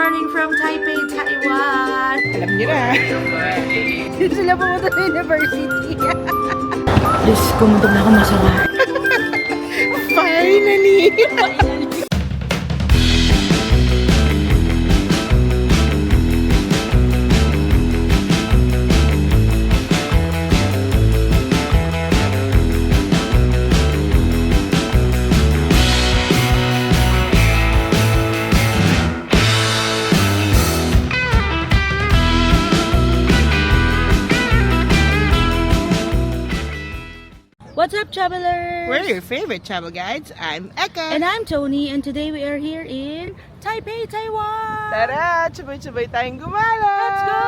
morning from Taipei, Taiwan. Alam niyo na. Dito sila pumunta sa university. Diyos, kumunta na ako masawa. Finally! What's up, travelers? We're your favorite travel guides. I'm Eka. And I'm Tony, and today we are here in Taipei, Taiwan. Tara! Sabay-sabay tayong gumala! Let's go!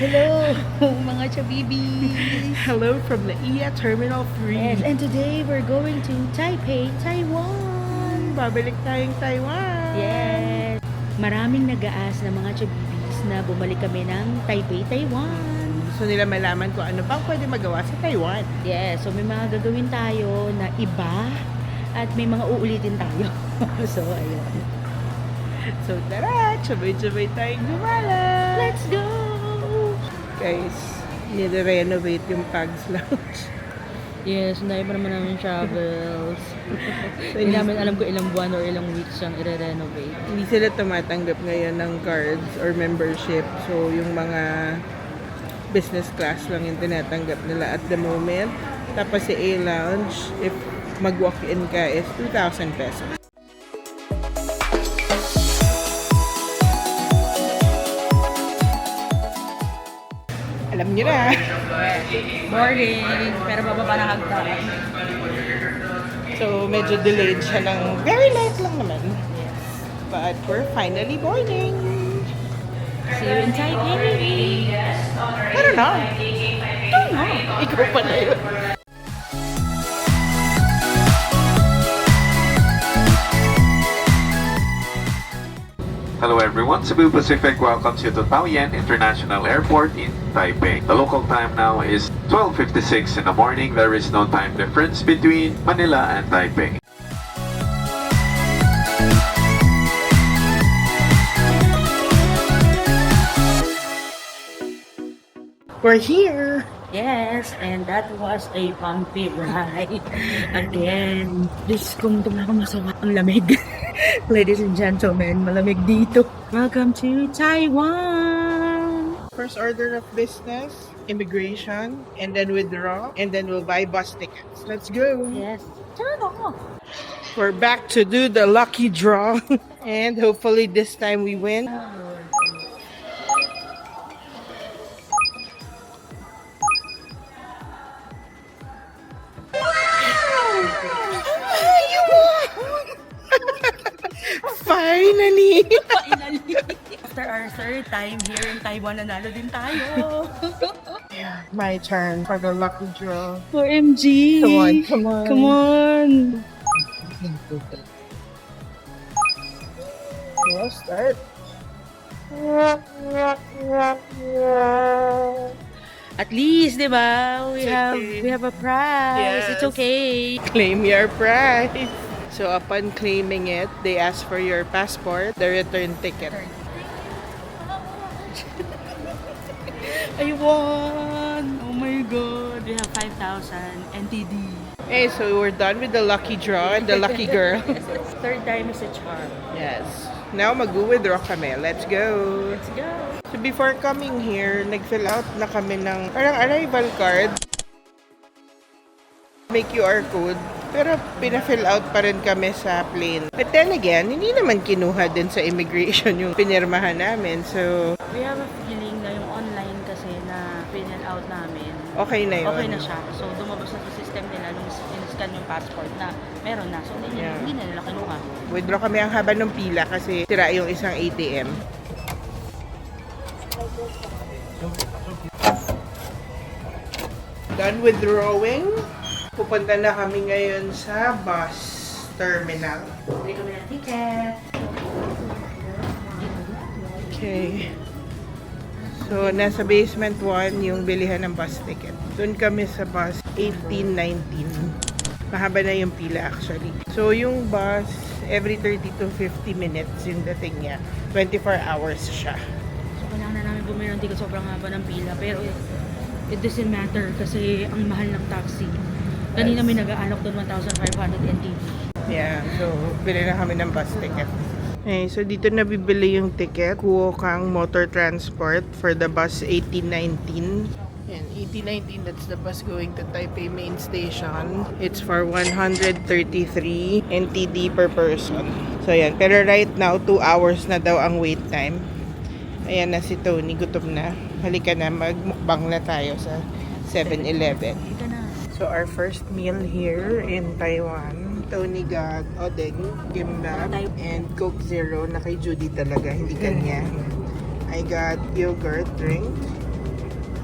Hello, mga chabibis. Hello from the Iya Terminal 3. Yes, and today we're going to Taipei, Taiwan. Babalik tayong Taiwan. Yes. Maraming nag-aas na mga chabibis na bumalik kami ng Taipei, Taiwan. Gusto nila malaman kung ano pang pwede magawa sa Taiwan. Yes, so may mga gagawin tayo na iba at may mga uulitin tayo. So, ayun. So tara! Sabay-sabay tayong gumala! Let's go! Guys, nire-renovate yung Pags Lounge. Yes, hindi pa naman namin travels. Hindi namin alam kung ilang buwan or ilang weeks siyang i-renovate. Hindi sila tumatanggap ngayon ng cards or membership. So, yung mga business class lang yung tinatanggap nila at the moment. Tapos si A-Lounge, if mag-walk-in ka, is 2,000 pesos. Alam niyo na. Morning, pero bababa na hagdan. So, medyo delayed siya ng very light lang naman. But we're finally boarding. See you in Taipei. I don't know. Ikaw pa na yun. Hello everyone, Cebu Pacific welcomes you to Taoyuan International Airport in Taipei. The local time now is 12:56 in the morning. There is no time difference between Manila and Taipei. We're here. Yes, and that was a bumpy ride. Again, Diyos ko, muntok na ako masawa. Ang lamig. Ladies and gentlemen, malamig dito. Welcome to Taiwan! First order of business, immigration, and then withdraw, and then we'll buy bus tickets. Let's go. Yes. Turn off. We're back to do the lucky draw. And hopefully this time we win. Finally! Finally! After our third time here in Taiwan, nanalo din tayo. My turn for the lucky draw. OMG! Come on, come on. Come on! We'll start. At least, di ba? We okay. have a prize. Yes. It's okay. Claim your prize. So upon claiming it, they ask for your passport, the return ticket. I won! Oh my God! We have 5,000 NTD. Okay, so we're done with the lucky draw and the lucky girl. Third time is a charm. Yes. Now mag-withdraw kami. Let's go. Let's go! So before coming here, nag-fill out na kami ng parang arrival card. May QR code. Pero pina-fill out pa rin kami sa plane. But then again, hindi naman kinuha din sa immigration yung pinirmahan namin. So, We have a feeling na yung online kasi na pinil out namin Okay na yun. Okay na siya. So, dumabas na sa system nila nung in-scan yung passport na meron na. So, hindi na nila kinuha. Withdraw kami ang haba ng pila kasi sira yung isang ATM. Done withdrawing. Pupunta na kami ngayon sa bus terminal. Bili kami ng ticket. Okay. So, nasa basement 1 yung bilihan ng bus ticket. Doon kami sa bus 1819. Mahaba na yung pila actually. So, yung bus, every 30 to 50 minutes yung dating niya. 24 hours siya. So, kailangan na namin bumili ng ticket. Sobrang haba ng pila. Pero it doesn't matter kasi ang mahal ng taxi. Kanina may nag-aalok doon 1,500 NTD. Yeah, so bili na kami ng bus ticket. Okay, so dito na bibili yung ticket. Kuo Kang Motor Transport for the bus 1819. And 1819, that's the bus going to Taipei Main Station. It's for 133 NTD per person. So yan, pero right now 2 hours na daw ang wait time. Ayan na si Tony, gutom na. Halika na, magmukbang na tayo sa 7-Eleven. Ika na. So our first meal here in Taiwan, Tony got odeng, gimbap, and Coke Zero na kay Judy talaga, hindi kanya. I got yogurt drink,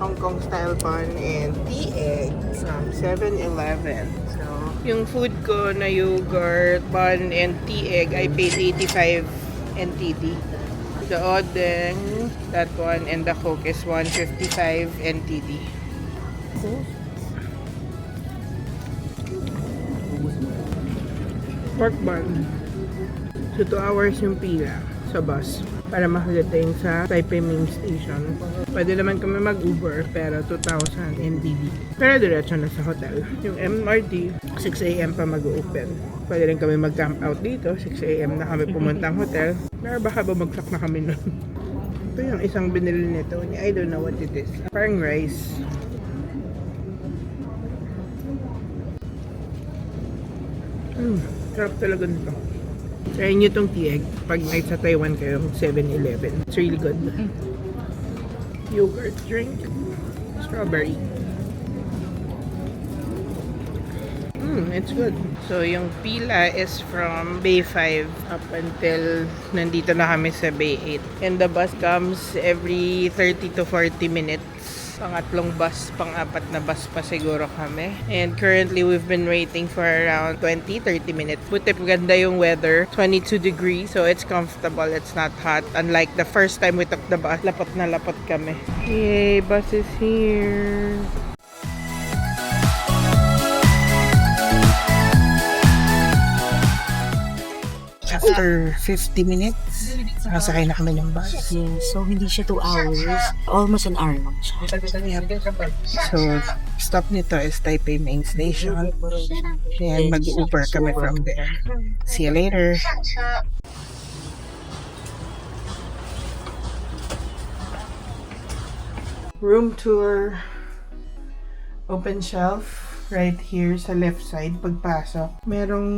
Hong Kong style bun, and tea egg from 7-Eleven. So, yung food ko na yogurt, bun, and tea egg, I paid 85 NTD. The odeng, that one, and the Coke is 155 NTD. Pork bun. So 2 hours yung pila sa bus para makagating sa Taipei Main Station. Pwede naman kami mag-Uber pero 2,000 NTD. Pero diretso na sa hotel. Yung MRT, 6 AM pa mag-open. Pwede rin kami mag-camp out dito. 6 AM na kami pumuntang hotel. Pero baka bumagsak na kami nun. Ito yung isang binili nito. I don't know what it is. Parang rice. Sarap talaga nito. Try nyo itong tea egg pag night sa Taiwan kayo, 7-Eleven. It's really good. Yogurt drink. Strawberry. It's good. So, yung pila is from Bay 5 up until nandito na kami sa Bay 8. And the bus comes every 30 to 40 minutes. Pangatlong bus, pang-apat na bus pa siguro kami. And currently, we've been waiting for around 20-30 minutes. Buti ganda yung weather. 22 degrees, so it's comfortable. It's not hot. Unlike the first time we took the bus, lapot na lapot kami. Yay, bus is here. After 50 minutes, nakasakay na kami ng bus. Yes, so hindi siya 2 hours. Almost an hour lang siya. So, stop nito is Taipei Main Station. And mag-Uber kami from there. See you later. Room tour. Open shelf. Right here sa left side pagpasok. Merong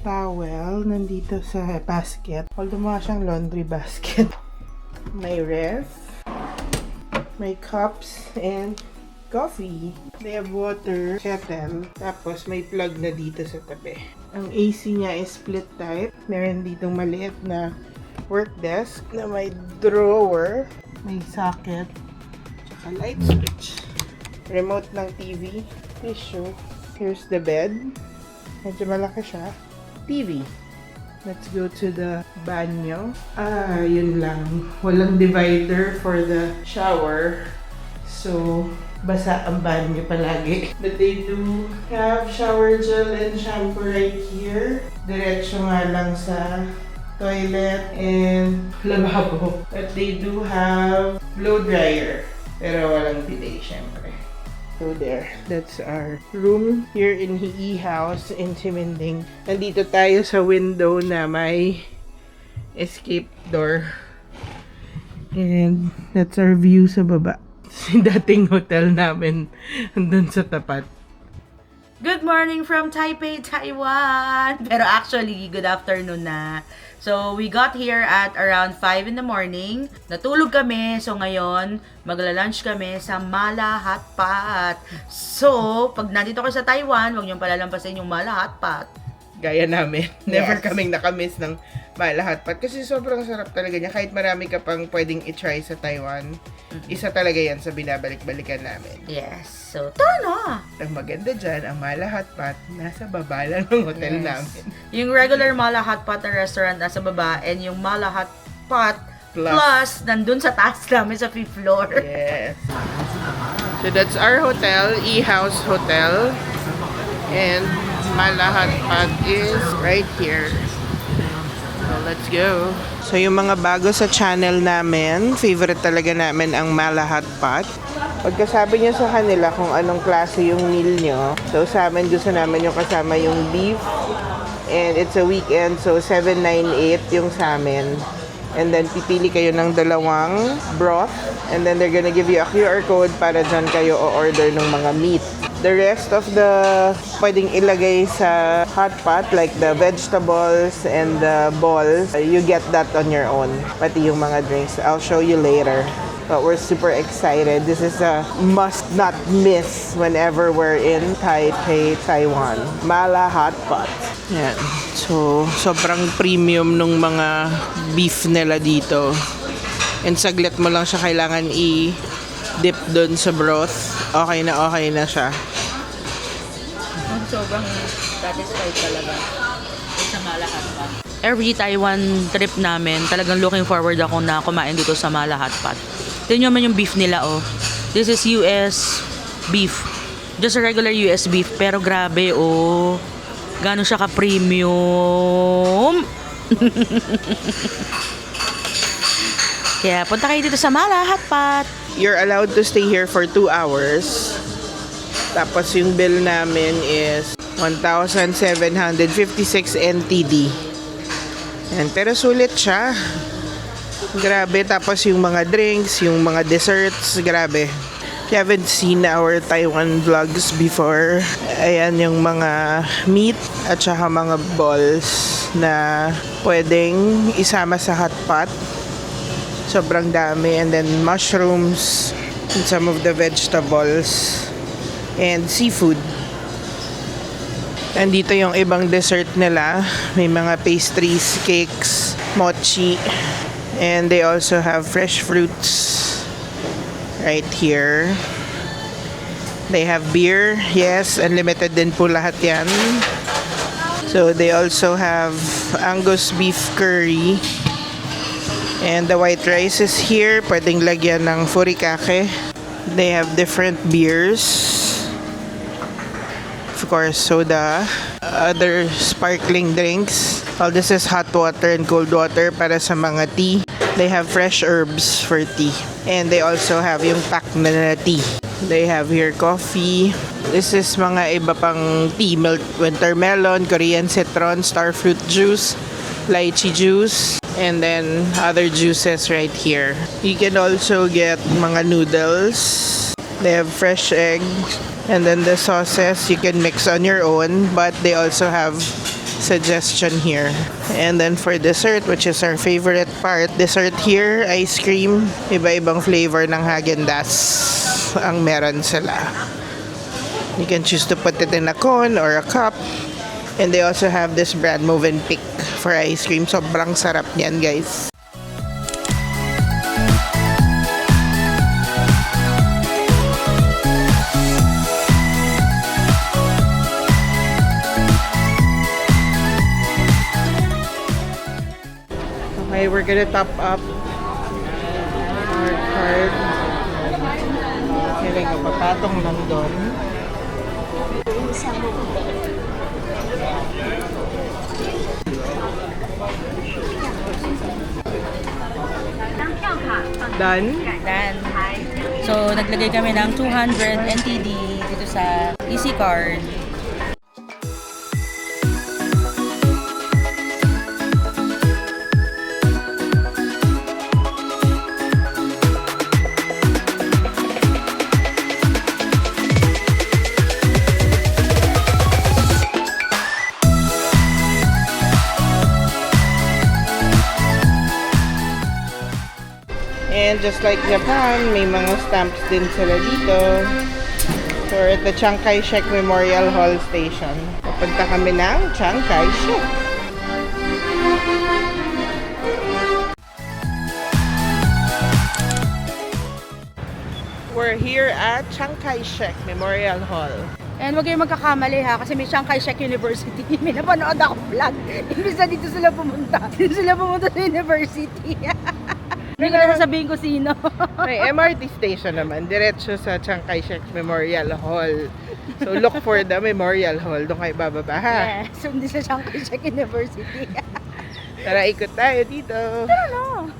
towel nandito sa basket. Although mga siyang laundry basket. May ref. May cups and coffee. They have water, kettle. Tapos may plug na dito sa tabi. Ang AC niya is split type. Meron ditong maliit na work desk na may drawer. May socket. Tsaka light switch. Remote ng TV, tissue. Here's the bed. Medyo malaki siya. TV. Let's go to the banyo. Yun lang. Walang divider for the shower. So, basa ang banyo palagi. But they do have shower gel and shampoo right here. Diretso nga lang sa toilet and lababo. But they do have blow dryer. Pero walang bidet, syempre. So there, that's our room here in Hii House in Siminding. Nandito tayo sa window na may escape door. And that's our view sa baba. Yung dating hotel namin andun sa tapat. Good morning from Taipei, Taiwan! Pero actually, good afternoon na. So, we got here at around 5 in the morning. Natulog kami. So, ngayon, magla-lunch kami sa Mala Hot Pot. So, pag nandito kayo sa Taiwan, huwag niyong palalampasin yung Mala Hot Pot. Gaya namin. Never Yes. kaming nakamiss ng Mala Hot Pot. Kasi sobrang sarap talaga niya. Kahit marami ka pang pwedeng i-try sa Taiwan, isa talaga yan sa binabalik-balikan namin. Yes. So, tara na! Ang maganda dyan, ang Mala Hot Pot, nasa baba lang ng hotel namin. Yung regular Mala Hot Pot na restaurant nasa baba, and yung Mala Hot Pot plus nandun sa taas namin sa 5th floor. Yes. So that's our hotel, E-House Hotel. And Mala Hot Pot is right here. So let's go. So yung mga bago sa channel namin, favorite talaga namin ang Mala Hot Pot. Pagkasabi niyo sa kanila kung anong klase yung meal nyo, so sa amin gusto namin yung kasama yung beef. And it's a weekend, so 798 yung sa amin. And then pipili kayo ng dalawang broth. And then they're gonna give you a QR code para dyan kayo o-order ng mga meat. The rest of the pwedeng ilagay sa hot pot, like the vegetables and the balls, you get that on your own. Pati yung mga drinks. I'll show you later. But we're super excited. This is a must not miss whenever we're in Taipei, Taiwan. Mala Hot Pot. Yan. So, sobrang premium nung mga beef nila dito. And saglit mo lang siya kailangan i-dip doon sa broth. Okay na siya. Sobrang satisfied talaga sa Mala Hot Pot. Every Taiwan trip namin, talagang looking forward ako na kumain dito sa Mala Hot Pot. Tingnan nyo naman yung beef nila, oh. This is US beef. Just a regular US beef. Pero grabe, oh. Gano'n siya ka-premium. Kaya punta kayo dito sa Mala Hot Pot. You're allowed to stay here for 2 hours. Tapos yung bill namin is 1,756 NTD. And, pero sulit siya. Grabe. Tapos yung mga drinks, yung mga desserts, grabe. If you haven't seen our Taiwan vlogs before, ayan yung mga meat at saka mga balls na pwedeng isama sa hot pot. Sobrang dami. And then mushrooms and some of the vegetables and seafood. Andito yung ibang dessert nila. May mga pastries, cakes, mochi. And they also have fresh fruits right here. They have beer. Yes, unlimited din po lahat yan. So they also have Angus beef curry. And the white rice is here. Pwedeng lagyan ng furikake. They have different beers. Of course, soda. Other sparkling drinks. All this is hot water and cold water para sa mga tea. They have fresh herbs for tea. And they also have yung pack na tea. They have here coffee. This is mga iba pang tea. Milk, winter melon, Korean citron, starfruit juice, lychee juice, and then other juices right here. You can also get mga noodles. They have fresh eggs. And then the sauces you can mix on your own, but they also have suggestion here. And then for dessert, which is our favorite part, dessert here, ice cream, iba-ibang flavor ng Häagen-Dazs ang meron sila. You can choose to put it in a cone or a cup. And they also have this brand Mövenpick for ice cream. Sobrang sarap niyan, guys. Okay, we're gonna top up our card. Kailangan ko patong lang doon. Done? Done. So, naglagay kami ng 200 NTD dito sa Easy Card. Ayan, just like Japan, may mga stamps din sila dito. So, we're at the Chiang Kai-shek Memorial Hall Station. Papunta kami ng Chiang Kai-shek. We're here at Chiang Kai-shek Memorial Hall. And huwag kayong magkakamali ha, kasi may Chiang Kai-shek University. May napanood ako vlog. Imbis na dito sila pumunta. Dito sila pumunta sa university. Hindi ko na sasabihin ko sino. May MRT station naman, diretso sa Chiang Kai-shek Memorial Hall. So, look for the Memorial Hall. Doon kayo bababa, ha? Yes, hindi sa Chiang Kai-shek University. Tara, ikot tayo dito. Ano?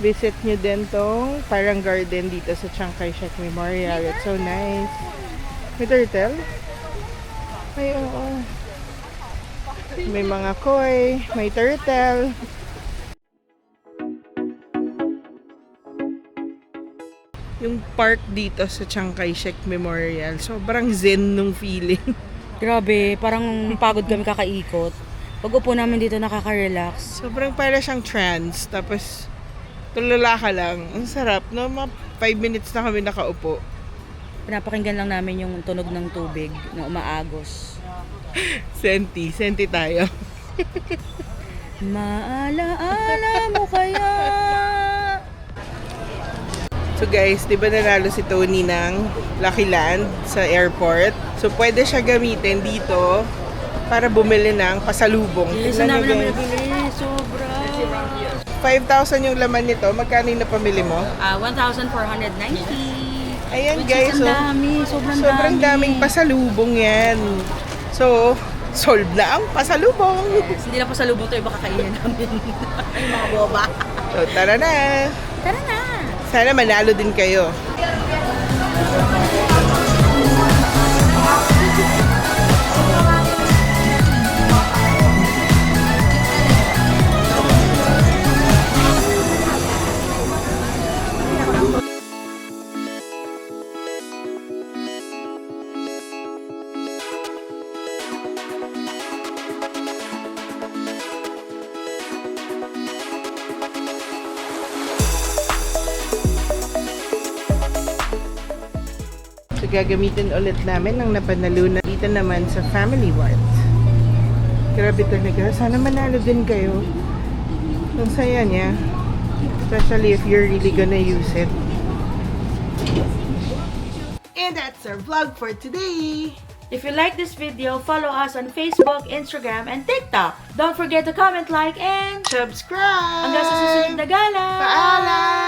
Visit nyo din tong parang garden dito sa Chiang Kai-shek Memorial. It's so nice. May turtle? Ay, oo. May mga koi, may turtle. Yung park dito sa Chiang Kai-shek Memorial, sobrang zen nung feeling. Grabe, parang pagod kami kakaikot. Pag upo namin dito nakaka-relax. Sobrang para siyang trance. Tapos, tulala ka lang. Ang sarap, no? 5 minutes na kami nakaupo. Pinapakinggan lang namin yung tunog ng tubig na umaagos. Senti tayo. Maalaala mo kaya? So guys, di ba nanalo si Tony ng Lucky Land sa airport? So pwede siya gamitin dito para bumili ng pasalubong. Yes, Tignan ang niyo, dami guys. nabili. Sobra. 5,000 yung laman nito. Magkano yung napamili mo? 1,490. Ayan Which guys, is so, ang dami. sobrang daming pasalubong yan. So, solve na ang pasalubong. Yes, hindi na pa sa lubong to, iba kakainin namin. Ay, mga boba. So, tara na. Tara na. Sana manalo din kayo. So, gagamitin ulit namin ang napanalunan dito naman sa Family Mart. Grabe talaga. Sana manalo din kayo. Ang saya niya. Especially if you're really gonna use it. And that's our vlog for today. If you like this video, follow us on Facebook, Instagram, and TikTok. Don't forget to comment, like, and Subscribe! hanggang sa susunod na gala! Paalam!